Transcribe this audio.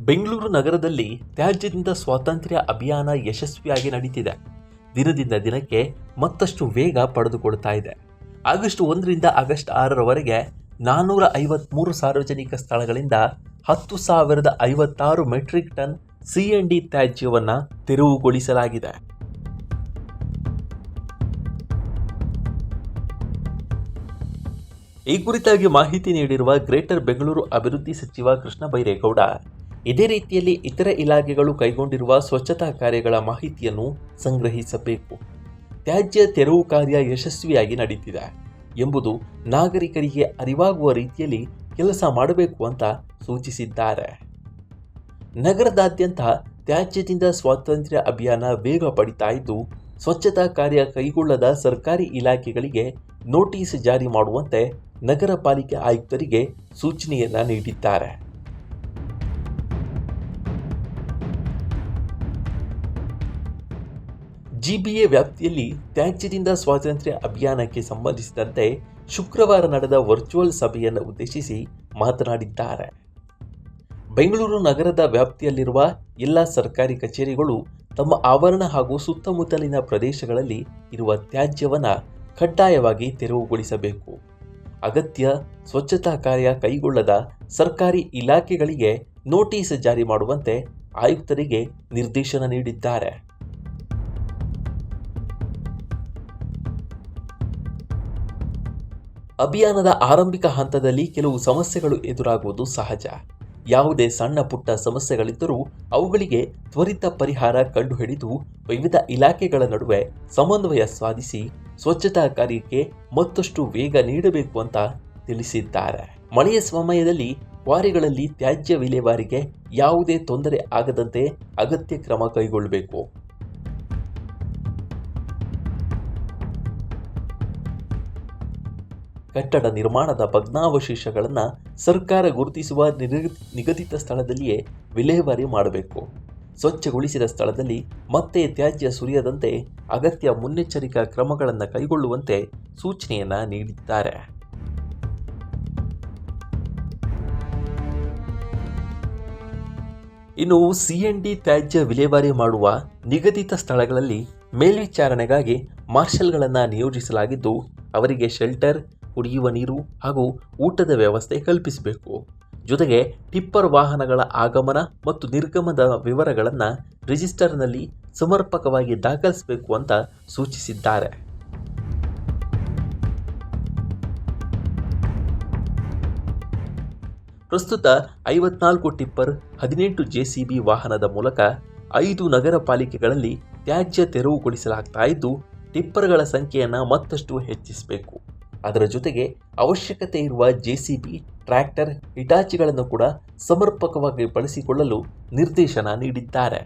ಬೆಂಗಳೂರು ನಗರದಲ್ಲಿ ತ್ಯಾಜ್ಯದಿಂದ ಸ್ವಾತಂತ್ರ್ಯ ಅಭಿಯಾನ ಯಶಸ್ವಿಯಾಗಿ ನಡೀತಿದೆ. ದಿನದಿಂದ ದಿನಕ್ಕೆ ಮತ್ತಷ್ಟು ವೇಗ ಪಡೆದುಕೊಳ್ತಾ ಇದೆ. ಆಗಸ್ಟ್ 1ರಿಂದ ಆಗಸ್ಟ್ 6ರವರೆಗೆ 453 ಸಾರ್ವಜನಿಕ ಸ್ಥಳಗಳಿಂದ 10,056 ಮೆಟ್ರಿಕ್ ಟನ್ C&D ತ್ಯಾಜ್ಯವನ್ನು ತೆರವುಗೊಳಿಸಲಾಗಿದೆ. ಈ ಕುರಿತಾಗಿ ಮಾಹಿತಿ ನೀಡಿರುವ ಗ್ರೇಟರ್ ಬೆಂಗಳೂರು ಅಭಿವೃದ್ಧಿ ಸಚಿವ ಕೃಷ್ಣ ಬೈರೇಗೌಡ, ಇದೇ ರೀತಿಯಲ್ಲಿ ಇತರ ಇಲಾಖೆಗಳು ಕೈಗೊಂಡಿರುವ ಸ್ವಚ್ಛತಾ ಕಾರ್ಯಗಳ ಮಾಹಿತಿಯನ್ನು ಸಂಗ್ರಹಿಸಬೇಕು. ತ್ಯಾಜ್ಯ ತೆರವು ಕಾರ್ಯ ಯಶಸ್ವಿಯಾಗಿ ನಡೀತಿದೆ ಎಂಬುದು ನಾಗರಿಕರಿಗೆ ಅರಿವಾಗುವ ರೀತಿಯಲ್ಲಿ ಕೆಲಸ ಮಾಡಬೇಕು ಅಂತ ಸೂಚಿಸಿದ್ದಾರೆ. ನಗರದಾದ್ಯಂತ ತ್ಯಾಜ್ಯದಿಂದ ಸ್ವಾತಂತ್ರ್ಯ ಅಭಿಯಾನ ವೇಗ ಪಡಿತಾ ಇದ್ದು, ಸ್ವಚ್ಛತಾ ಕಾರ್ಯ ಕೈಗೊಳ್ಳದ ಸರ್ಕಾರಿ ಇಲಾಖೆಗಳಿಗೆ ನೋಟಿಸ್ ಜಾರಿ ಮಾಡುವಂತೆ ನಗರ ಪಾಲಿಕೆ ಆಯುಕ್ತರಿಗೆ ಸೂಚನೆಯನ್ನ ನೀಡಿದ್ದಾರೆ. ಜಿಬಿಎ ವ್ಯಾಪ್ತಿಯಲ್ಲಿ ತ್ಯಾಜ್ಯದಿಂದ ಸ್ವಾತಂತ್ರ್ಯ ಅಭಿಯಾನಕ್ಕೆ ಸಂಬಂಧಿಸಿದಂತೆ ಶುಕ್ರವಾರ ನಡೆದ ವರ್ಚುವಲ್ ಸಭೆಯನ್ನು ಉದ್ದೇಶಿಸಿ ಮಾತನಾಡಿದ್ದಾರೆ. ಬೆಂಗಳೂರು ನಗರದ ವ್ಯಾಪ್ತಿಯಲ್ಲಿರುವ ಎಲ್ಲ ಸರ್ಕಾರಿ ಕಚೇರಿಗಳು ತಮ್ಮ ಆವರಣ ಹಾಗೂ ಸುತ್ತಮುತ್ತಲಿನ ಪ್ರದೇಶಗಳಲ್ಲಿ ಇರುವ ತ್ಯಾಜ್ಯವನ್ನು ಕಡ್ಡಾಯವಾಗಿ ತೆರವುಗೊಳಿಸಬೇಕು. ಅಗತ್ಯ ಸ್ವಚ್ಛತಾ ಕಾರ್ಯ ಕೈಗೊಳ್ಳದ ಸರ್ಕಾರಿ ಇಲಾಖೆಗಳಿಗೆ ನೋಟಿಸ್ ಜಾರಿ ಮಾಡುವಂತೆ ಆಯುಕ್ತರಿಗೆ ನಿರ್ದೇಶನ ನೀಡಿದ್ದಾರೆ. ಅಭಿಯಾನದ ಆರಂಭಿಕ ಹಂತದಲ್ಲಿ ಕೆಲವು ಸಮಸ್ಯೆಗಳು ಎದುರಾಗುವುದು ಸಹಜ. ಯಾವುದೇ ಸಣ್ಣ ಪುಟ್ಟ ಸಮಸ್ಯೆಗಳಿದ್ದರೂ ಅವುಗಳಿಗೆ ತ್ವರಿತ ಪರಿಹಾರ ಕಂಡುಹಿಡಿದು ವಿವಿಧ ಇಲಾಖೆಗಳ ನಡುವೆ ಸಮನ್ವಯ ಸಾಧಿಸಿ ಸ್ವಚ್ಛತಾ ಕಾರ್ಯಕ್ಕೆ ಮತ್ತಷ್ಟು ವೇಗ ನೀಡಬೇಕು ಅಂತ ತಿಳಿಸಿದ್ದಾರೆ. ಮಳೆಯ ಸಮಯದಲ್ಲಿ ಕ್ವಾರಿಗಳಲ್ಲಿ ತ್ಯಾಜ್ಯ ವಿಲೇವಾರಿಗೆ ಯಾವುದೇ ತೊಂದರೆ ಆಗದಂತೆ ಅಗತ್ಯ ಕ್ರಮ ಕೈಗೊಳ್ಳಬೇಕು. ಕಟ್ಟಡ ನಿರ್ಮಾಣದ ಭಗ್ನಾವಶೇಷಗಳನ್ನು ಸರ್ಕಾರ ಗುರುತಿಸುವ ನಿಗದಿತ ಸ್ಥಳದಲ್ಲಿಯೇ ವಿಲೇವಾರಿ ಮಾಡಬೇಕು. ಸ್ವಚ್ಛಗೊಳಿಸಿದ ಸ್ಥಳದಲ್ಲಿ ಮತ್ತೆ ತ್ಯಾಜ್ಯ ಸುರಿಯದಂತೆ ಅಗತ್ಯ ಮುನ್ನೆಚ್ಚರಿಕಾ ಕ್ರಮಗಳನ್ನು ಕೈಗೊಳ್ಳುವಂತೆ ಸೂಚನೆಯನ್ನ ನೀಡಿದ್ದಾರೆ. ಇನ್ನು C&D ತ್ಯಾಜ್ಯ ವಿಲೇವಾರಿ ಮಾಡುವ ನಿಗದಿತ ಸ್ಥಳಗಳಲ್ಲಿ ಮೇಲ್ವಿಚಾರಣೆಗಾಗಿ ಮಾರ್ಷಲ್ಗಳನ್ನು ನಿಯೋಜಿಸಲಾಗಿದ್ದು, ಅವರಿಗೆ ಶೆಲ್ಟರ್, ಕುಡಿಯುವ ನೀರು ಹಾಗೂ ಊಟದ ವ್ಯವಸ್ಥೆ ಕಲ್ಪಿಸಬೇಕು. ಜೊತೆಗೆ ಟಿಪ್ಪರ್ ವಾಹನಗಳ ಆಗಮನ ಮತ್ತು ನಿರ್ಗಮನದ ವಿವರಗಳನ್ನು ರಿಜಿಸ್ಟರ್ನಲ್ಲಿ ಸಮರ್ಪಕವಾಗಿ ದಾಖಲಿಸಬೇಕು ಅಂತ ಸೂಚಿಸಿದ್ದಾರೆ. ಪ್ರಸ್ತುತ 54 ಟಿಪ್ಪರ್, 18 JCB ವಾಹನದ ಮೂಲಕ 5 ನಗರ ಪಾಲಿಕೆಗಳಲ್ಲಿ ತ್ಯಾಜ್ಯ ತೆರವುಗೊಳಿಸಲಾಗ್ತಾ ಇದ್ದು, ಟಿಪ್ಪರ್ಗಳ ಸಂಖ್ಯೆಯನ್ನು ಮತ್ತಷ್ಟು ಹೆಚ್ಚಿಸಬೇಕು. ಅದರ ಜೊತೆಗೆ ಅವಶ್ಯಕತೆ ಇರುವ JCB, ಟ್ರ್ಯಾಕ್ಟರ್, ಹಿಟಾಚಿಗಳನ್ನು ಕೂಡ ಸಮರ್ಪಕವಾಗಿ ಬಳಸಿಕೊಳ್ಳಲು ನಿರ್ದೇಶನ ನೀಡಿದ್ದಾರೆ.